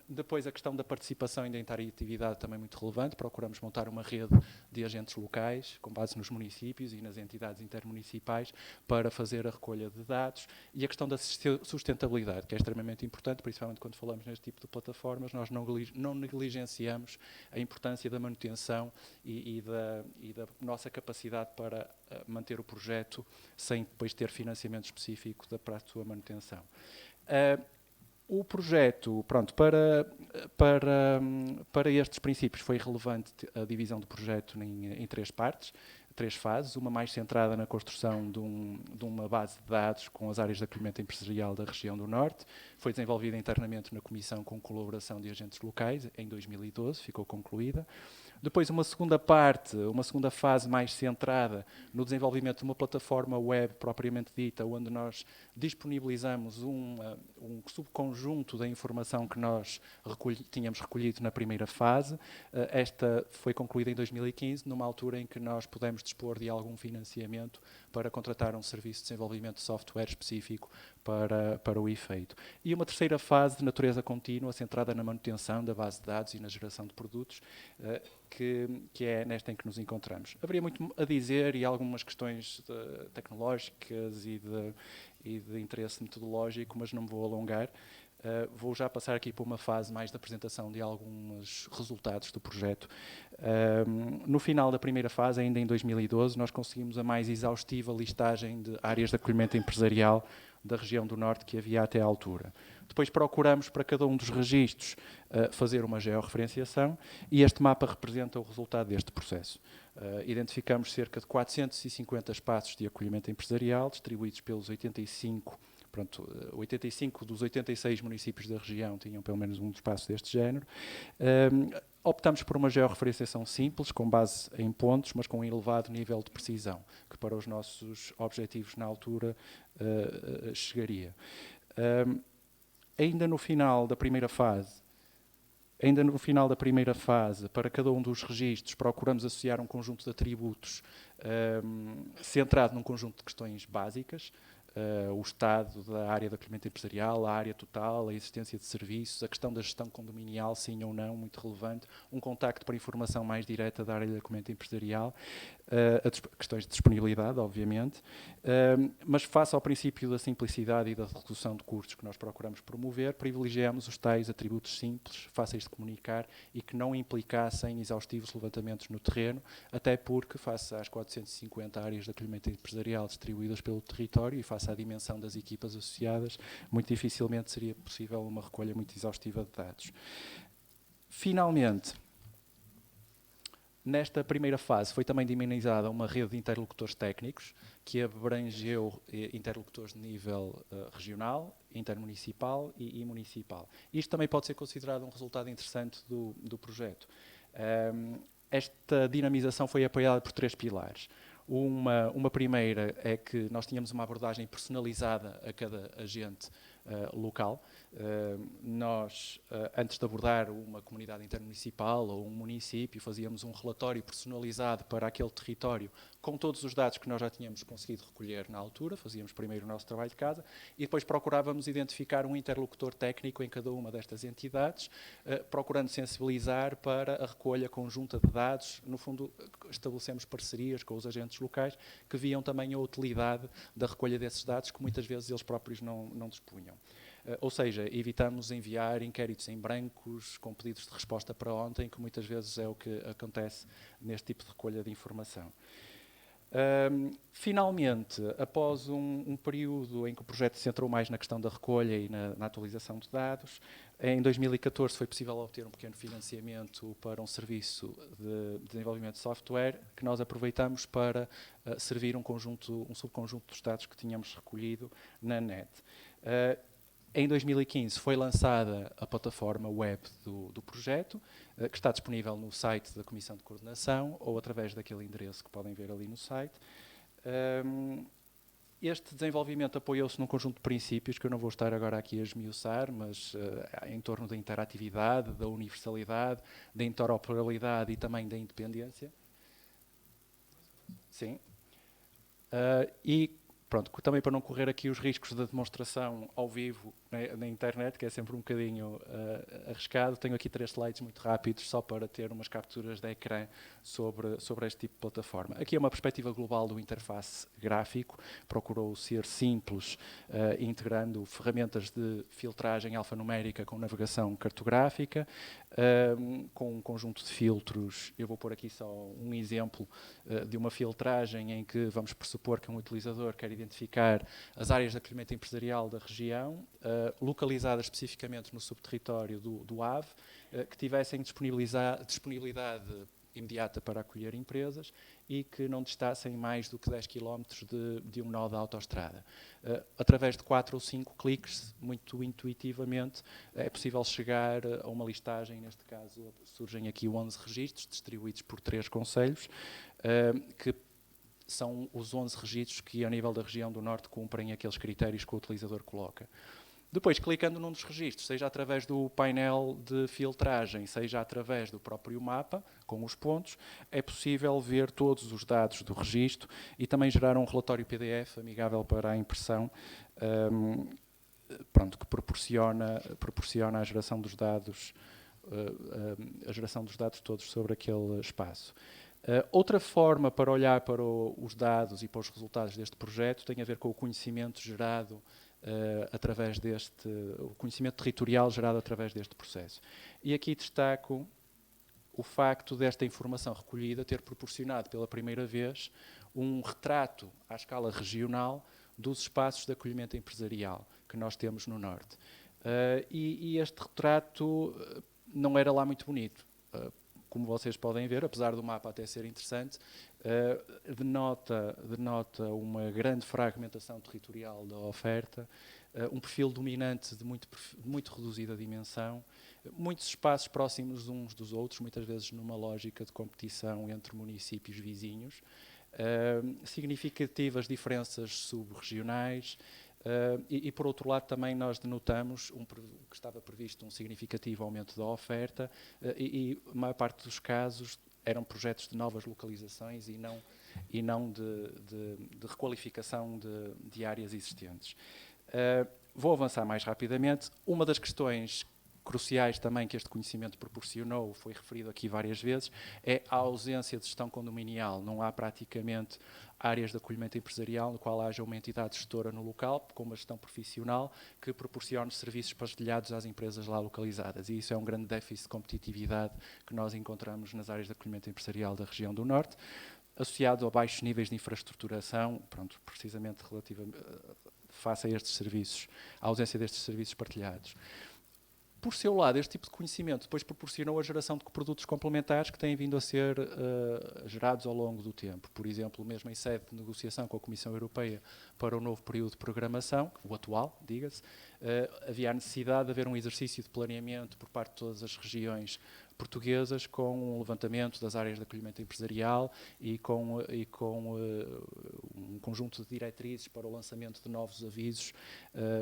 Depois a questão da participação e da interatividade também muito relevante. Procuramos montar uma rede de agentes locais, com base nos municípios e nas entidades intermunicipais, para fazer a recolha de dados. E a questão da sustentabilidade, que é extremamente importante, principalmente quando falamos neste tipo de plataformas, nós não negligenciamos a importância da manutenção e da nossa capacidade para manter o projeto sem depois ter financiamento específico para a sua manutenção. O projeto, pronto, para estes princípios foi relevante a divisão do projeto em três partes, três fases, uma mais centrada na construção de uma base de dados com as áreas de acolhimento empresarial da região do Norte, foi desenvolvida internamente na Comissão com colaboração de agentes locais, em 2012, ficou concluída. Depois uma segunda fase mais centrada no desenvolvimento de uma plataforma web propriamente dita, onde nós disponibilizamos um subconjunto da informação que nós tínhamos recolhido na primeira fase. Esta foi concluída em 2015, numa altura em que nós pudemos dispor de algum financiamento para contratar um serviço de desenvolvimento de software específico para o efeito. E uma terceira fase de natureza contínua, centrada na manutenção da base de dados e na geração de produtos, que é nesta em que nos encontramos. Haveria muito a dizer e algumas questões tecnológicas e de interesse metodológico, mas não me vou alongar. Vou já passar aqui para uma fase mais de apresentação de alguns resultados do projeto. No final da primeira fase, ainda em 2012, nós conseguimos a mais exaustiva listagem de áreas de acolhimento empresarial da região do Norte que havia até à altura. Depois procuramos para cada um dos registros fazer uma georreferenciação e este mapa representa o resultado deste processo. Identificamos cerca de 450 espaços de acolhimento empresarial distribuídos pelos 85 dos 86 municípios da região tinham pelo menos um espaço deste género. Optamos por uma georreferenciação simples, com base em pontos, mas com um elevado nível de precisão, que para os nossos objetivos na altura chegaria. Ainda no final da primeira fase, para cada um dos registros, procuramos associar um conjunto de atributos centrado num conjunto de questões básicas, o estado da área de acolhimento empresarial, a área total, a existência de serviços, a questão da gestão condominial, sim ou não, muito relevante, um contacto para informação mais direta da área de acolhimento empresarial, questões de disponibilidade, obviamente, mas face ao princípio da simplicidade e da redução de custos que nós procuramos promover, privilegiamos os tais atributos simples, fáceis de comunicar e que não implicassem exaustivos levantamentos no terreno, até porque, face às 450 áreas de acolhimento empresarial distribuídas pelo território e face à dimensão das equipas associadas, muito dificilmente seria possível uma recolha muito exaustiva de dados. Finalmente, nesta primeira fase foi também dinamizada uma rede de interlocutores técnicos que abrangeu interlocutores de nível regional, intermunicipal e municipal. Isto também pode ser considerado um resultado interessante do projeto. Esta dinamização foi apoiada por três pilares. Uma primeira é que nós tínhamos uma abordagem personalizada a cada agente local. Nós, antes de abordar uma comunidade intermunicipal ou um município, fazíamos um relatório personalizado para aquele território com todos os dados que nós já tínhamos conseguido recolher na altura, fazíamos primeiro o nosso trabalho de casa e depois procurávamos identificar um interlocutor técnico em cada uma destas entidades, procurando sensibilizar para a recolha conjunta de dados. No fundo, estabelecemos parcerias com os agentes locais que viam também a utilidade da recolha desses dados que muitas vezes eles próprios não dispunham. Ou seja, evitamos enviar inquéritos em brancos com pedidos de resposta para ontem, que muitas vezes é o que acontece neste tipo de recolha de informação. Finalmente, após um período em que o projeto se centrou mais na questão da recolha e na atualização de dados, em 2014 foi possível obter um pequeno financiamento para um serviço de desenvolvimento de software que nós aproveitamos para servir um subconjunto dos dados que tínhamos recolhido na net. Em 2015 foi lançada a plataforma web do projeto, que está disponível no site da Comissão de Coordenação ou através daquele endereço que podem ver ali no site. Este desenvolvimento apoiou-se num conjunto de princípios que eu não vou estar agora aqui a esmiuçar, mas em torno da interatividade, da universalidade, da interoperabilidade e também da independência. Sim. E pronto, também para não correr aqui os riscos da demonstração ao vivo na internet, que é sempre um bocadinho arriscado, tenho aqui 3 slides muito rápidos só para ter umas capturas de ecrã sobre este tipo de plataforma. Aqui é uma perspectiva global do interface gráfico, procurou ser simples, integrando ferramentas de filtragem alfanumérica com navegação cartográfica, com um conjunto de filtros. Eu vou pôr aqui só um exemplo de uma filtragem em que vamos pressupor que um utilizador quer identificar as áreas de acolhimento empresarial da região, localizadas especificamente no subterritório do AVE, que tivessem disponibilidade imediata para acolher empresas e que não distassem mais do que 10 km de um nó da autoestrada. Através de 4 ou 5 cliques, muito intuitivamente, é possível chegar a uma listagem. Neste caso, surgem aqui 11 registros, distribuídos por 3 concelhos, que são os 11 registros que, a nível da região do Norte, cumprem aqueles critérios que o utilizador coloca. Depois, clicando num dos registros, seja através do painel de filtragem, seja através do próprio mapa, com os pontos, é possível ver todos os dados do registro e também gerar um relatório PDF amigável para a impressão, que proporciona a geração dos dados, todos sobre aquele espaço. Outra forma para olhar para os dados e para os resultados deste projeto tem a ver com o conhecimento gerado através o conhecimento territorial gerado através deste processo. E aqui destaco o facto desta informação recolhida ter proporcionado pela primeira vez um retrato à escala regional dos espaços de acolhimento empresarial que nós temos no Norte. E este retrato não era lá muito bonito. Como vocês podem ver, apesar do mapa até ser interessante, denota uma grande fragmentação territorial da oferta, um perfil dominante de muito reduzida dimensão, muitos espaços próximos uns dos outros, muitas vezes numa lógica de competição entre municípios vizinhos, significativas diferenças sub-regionais, e por outro lado também nós denotamos que estava previsto um significativo aumento da oferta e a maior parte dos casos eram projetos de novas localizações e não de requalificação de áreas existentes. Vou avançar mais rapidamente. Uma das questões cruciais também que este conhecimento proporcionou, foi referido aqui várias vezes, é a ausência de gestão condominial. Não há praticamente áreas de acolhimento empresarial no qual haja uma entidade gestora no local, com uma gestão profissional que proporcione serviços partilhados às empresas lá localizadas. E isso é um grande déficit de competitividade que nós encontramos nas áreas de acolhimento empresarial da região do Norte, associado a baixos níveis de infraestruturação, precisamente face a estes serviços, à ausência destes serviços partilhados. Por seu lado, este tipo de conhecimento depois proporcionou a geração de produtos complementares que têm vindo a ser gerados ao longo do tempo. Por exemplo, mesmo em sede de negociação com a Comissão Europeia para o novo período de programação, o atual, diga-se, havia a necessidade de haver um exercício de planeamento por parte de todas as regiões portuguesas com um levantamento das áreas de acolhimento empresarial e com um conjunto de diretrizes para o lançamento de novos avisos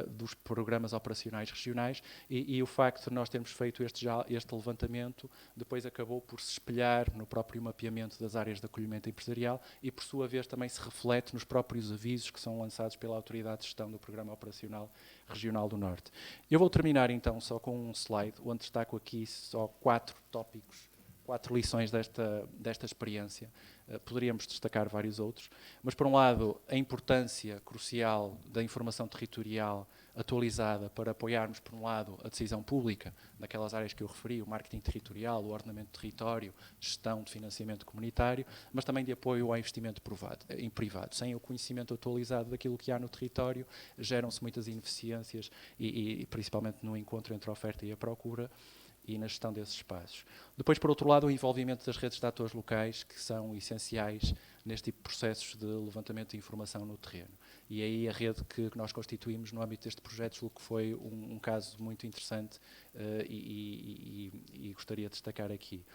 dos programas operacionais regionais e o facto de nós termos feito este levantamento depois acabou por se espelhar no próprio mapeamento das áreas de acolhimento empresarial e por sua vez também se reflete nos próprios avisos que são lançados pela Autoridade de Gestão do Programa Operacional Regional do Norte. Eu vou terminar então só com um slide onde destaco aqui só 4 tópicos, 4 lições desta experiência. Poderíamos destacar vários outros, mas por um lado a importância crucial da informação territorial atualizada para apoiarmos, por um lado, a decisão pública naquelas áreas que eu referi, o marketing territorial, o ordenamento de território, gestão de financiamento comunitário, mas também de apoio ao investimento privado. Sem o conhecimento atualizado daquilo que há no território, geram-se muitas ineficiências e principalmente no encontro entre a oferta e a procura e na gestão desses espaços. Depois, por outro lado, o envolvimento das redes de atores locais, que são essenciais neste tipo de processos de levantamento de informação no terreno. E aí a rede que nós constituímos no âmbito deste projeto, julgo que foi um caso muito interessante e gostaria de destacar aqui.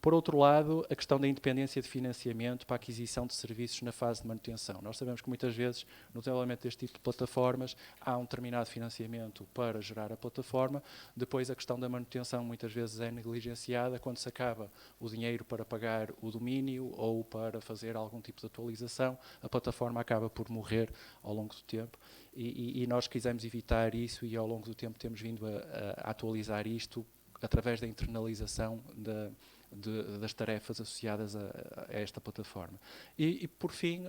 Por outro lado, a questão da independência de financiamento para a aquisição de serviços na fase de manutenção. Nós sabemos que muitas vezes, no desenvolvimento deste tipo de plataformas, há um determinado financiamento para gerar a plataforma, depois a questão da manutenção muitas vezes é negligenciada quando se acaba o dinheiro para pagar o domínio ou para fazer algum tipo de atualização, a plataforma acaba por morrer ao longo do tempo. E nós quisemos evitar isso e ao longo do tempo temos vindo a atualizar isto através da internalização das tarefas associadas a esta plataforma. E por fim,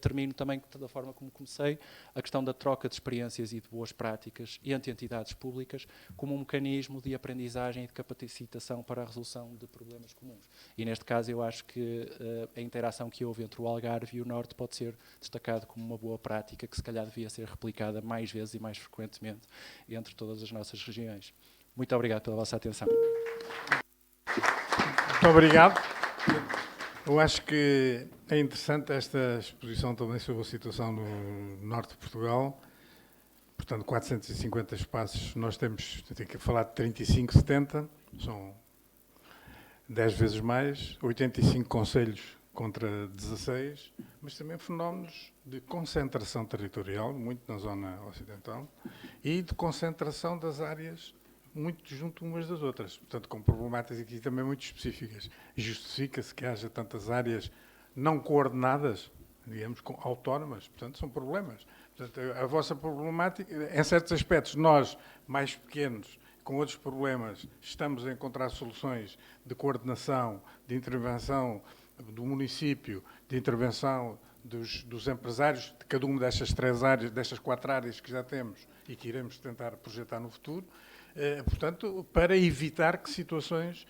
termino também da forma como comecei, a questão da troca de experiências e de boas práticas entre entidades públicas como um mecanismo de aprendizagem e de capacitação para a resolução de problemas comuns. E neste caso eu acho que a interação que houve entre o Algarve e o Norte pode ser destacado como uma boa prática que se calhar devia ser replicada mais vezes e mais frequentemente entre todas as nossas regiões. Muito obrigado pela vossa atenção. Muito obrigado. Eu acho que é interessante esta exposição também sobre a situação no norte de Portugal. Portanto, 450 espaços, nós temos que falar de 35, 70, são 10 vezes mais, 85 concelhos contra 16, mas também fenómenos de concentração territorial, muito na zona ocidental, e de concentração das áreas muito junto umas das outras, portanto, com problemáticas aqui também muito específicas. Justifica-se que haja tantas áreas não coordenadas, digamos, autónomas, portanto, são problemas. Portanto, a vossa problemática, em certos aspectos, nós, mais pequenos, com outros problemas, estamos a encontrar soluções de coordenação, de intervenção do município, de intervenção dos empresários, de cada uma destas 3 áreas, destas 4 áreas que já temos e que iremos tentar projetar no futuro. Portanto, para evitar que situações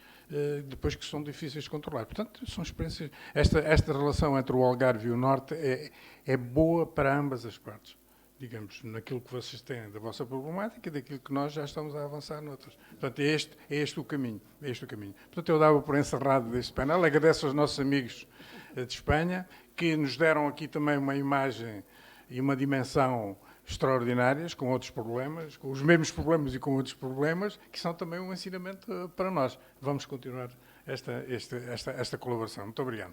depois que são difíceis de controlar. Portanto, são experiências. Esta relação entre o Algarve e o Norte é boa para ambas as partes, digamos, naquilo que vocês têm da vossa problemática e daquilo que nós já estamos a avançar noutras. Portanto, é este o caminho. É este o caminho. Portanto, eu dava por encerrado este painel. Agradeço aos nossos amigos de Espanha, que nos deram aqui também uma imagem e uma dimensão extraordinárias, com outros problemas, com os mesmos problemas e com outros problemas, que são também um ensinamento para nós. Vamos continuar esta colaboração. Muito obrigado.